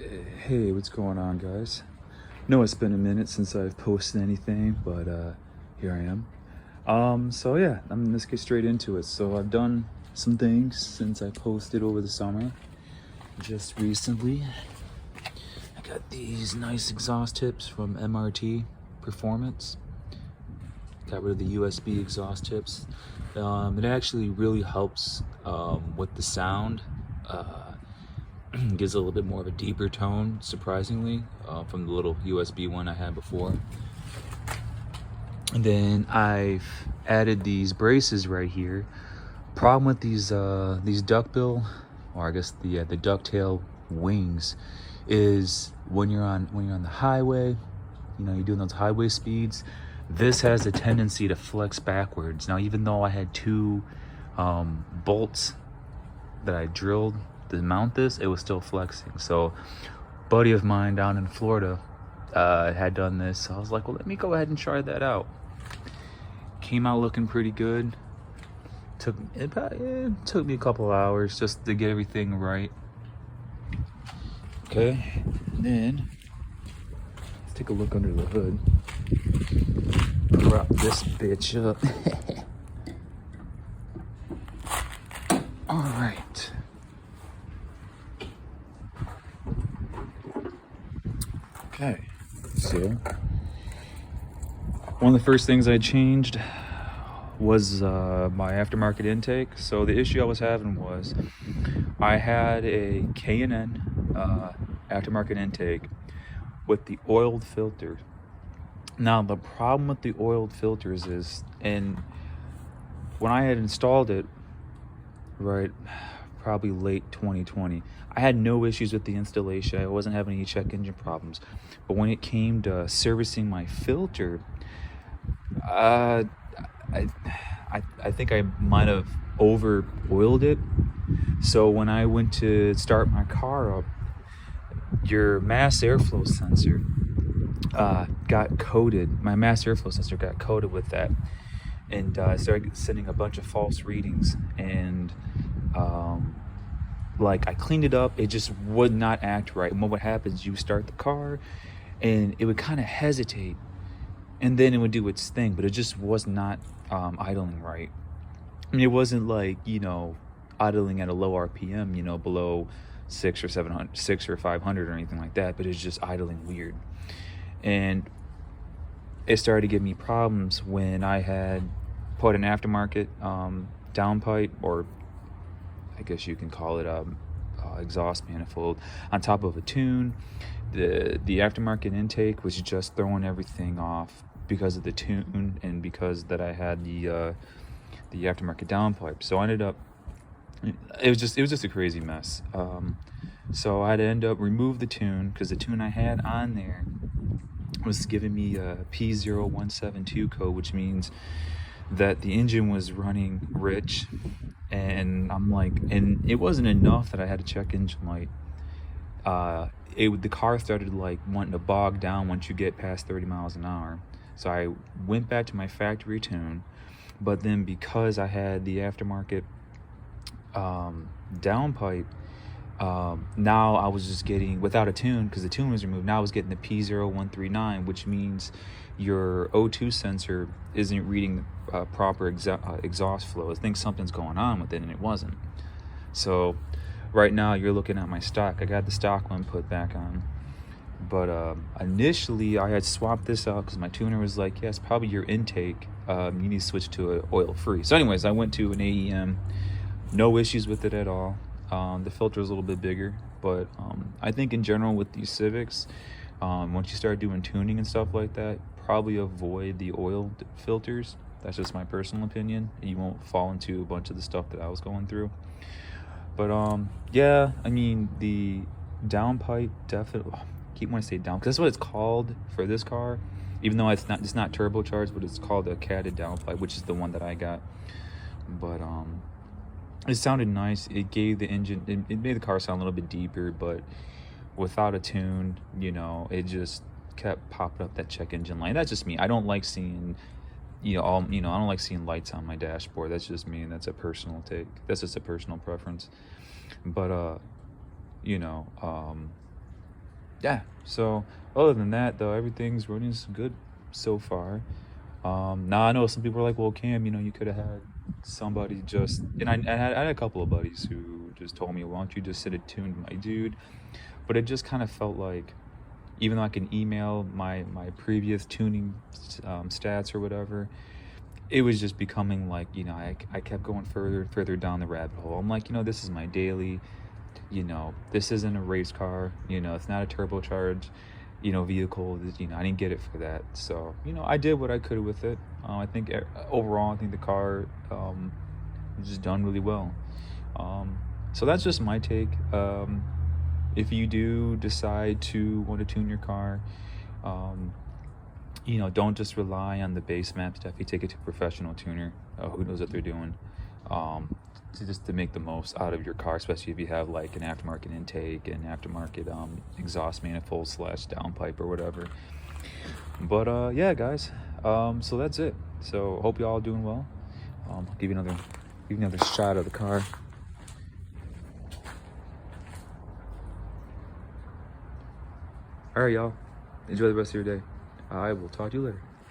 Hey, what's going on, guys? No, it's been a minute since I've posted anything, but here I am. So yeah, let's get straight into it. So I've done some things since I posted over the summer. Just recently, I got these nice exhaust tips from MRT Performance. Got rid of the USB exhaust tips. It actually really helps with the sound. Gives a little bit more of a deeper tone, surprisingly, from the little USB one I had before. And then I've added these braces right here. Problem with these duckbill, or I guess the ducktail wings, is when you're on the highway, you're doing those highway speeds. This has a tendency to flex backwards. Now, even though I had two bolts that I drilled to mount this, it was still flexing. So a buddy of mine down in Florida had done this, so I was like, well, let me go ahead and try that out. Came out looking pretty good. It took me a couple hours just to get everything right. Okay, and then let's take a look under the hood. Prop this bitch up. All right. Okay, so one of the first things I changed was my aftermarket intake. So the issue I was having was I had a K&N aftermarket intake with the oiled filter. Now the problem with the oiled filters is, and when I had installed it, right, probably late 2020, I had no issues with the installation. I wasn't having any check engine problems. But when it came to servicing my filter, I think I might have over oiled it. So when I went to start my car up, your mass airflow sensor got coated. My mass airflow sensor got coated with that, and I started sending a bunch of false readings. And like, I cleaned it up, it just would not act right. And what would happen is you start the car and it would kind of hesitate, and then it would do its thing, but it just was not idling right. I mean, it wasn't like, idling at a low RPM, below 6 or 500 or anything like that, but it's just idling weird. And it started to give me problems when I had put an aftermarket downpipe, or I guess you can call it exhaust manifold, on top of a tune. The aftermarket intake was just throwing everything off because of the tune, and because that I had the aftermarket downpipe. So I ended up, it was just a crazy mess. So I had to end up remove the tune, because the tune I had on there was giving me a P0172 code, which means that the engine was running rich. And I'm like, and it wasn't enough that I had to check engine light. The car started like wanting to bog down once you get past 30 miles an hour. So I went back to my factory tune, but then because I had the aftermarket downpipe, now I was just getting, without a tune, because the tune was removed, now I was getting the P0139, which means your O2 sensor isn't reading proper exhaust flow. It thinks something's going on with it, and it wasn't. So right now you're looking at my stock. I got the stock one put back on, but initially I had swapped this out because my tuner was like, yes, probably your intake, you need to switch to an oil free. So anyways, I went to an AEM. No issues with it at all. The filter is a little bit bigger, but I think in general with these Civics, once you start doing tuning and stuff like that, probably avoid the oil filters. That's just my personal opinion. You won't fall into a bunch of the stuff that I was going through. But yeah, I mean, the downpipe definitely, keep wanting to say down, because that's what it's called for this car, even though it's not turbocharged, but it's called a catted downpipe, which is the one that I got. But it sounded nice. It gave the engine, it made the car sound a little bit deeper, but without a tune, it just kept popping up that check engine light. That's just me. I don't like seeing, I don't like seeing lights on my dashboard. That's just me, and that's a personal take. That's just a personal preference. But yeah, so other than that though, everything's running good so far. Now I know some people are like, well, Cam, you know, you could have had somebody just, and I had a couple of buddies who just told me, why don't you just send a tune to my dude? But it just kind of felt like, even though I can email my previous tuning stats or whatever, it was just becoming like, you know, I kept going further and further down the rabbit hole. I'm like, you know, this is my daily, you know, this isn't a race car, you know, it's not a turbocharged, you know, vehicle. You know, I didn't get it for that. So, you know, I did what I could with it. I think overall, I think the car was just done really well. So that's just my take. If you do decide to want to tune your car, you know, don't just rely on the base map stuff. You take it to a professional tuner who knows what they're doing, to make the most out of your car, especially if you have like an aftermarket intake and aftermarket exhaust manifold / downpipe or whatever. But yeah, guys, so that's it. So hope you all doing well. I'll give you another shot of the car. All right, y'all. Enjoy the rest of your day. I will talk to you later.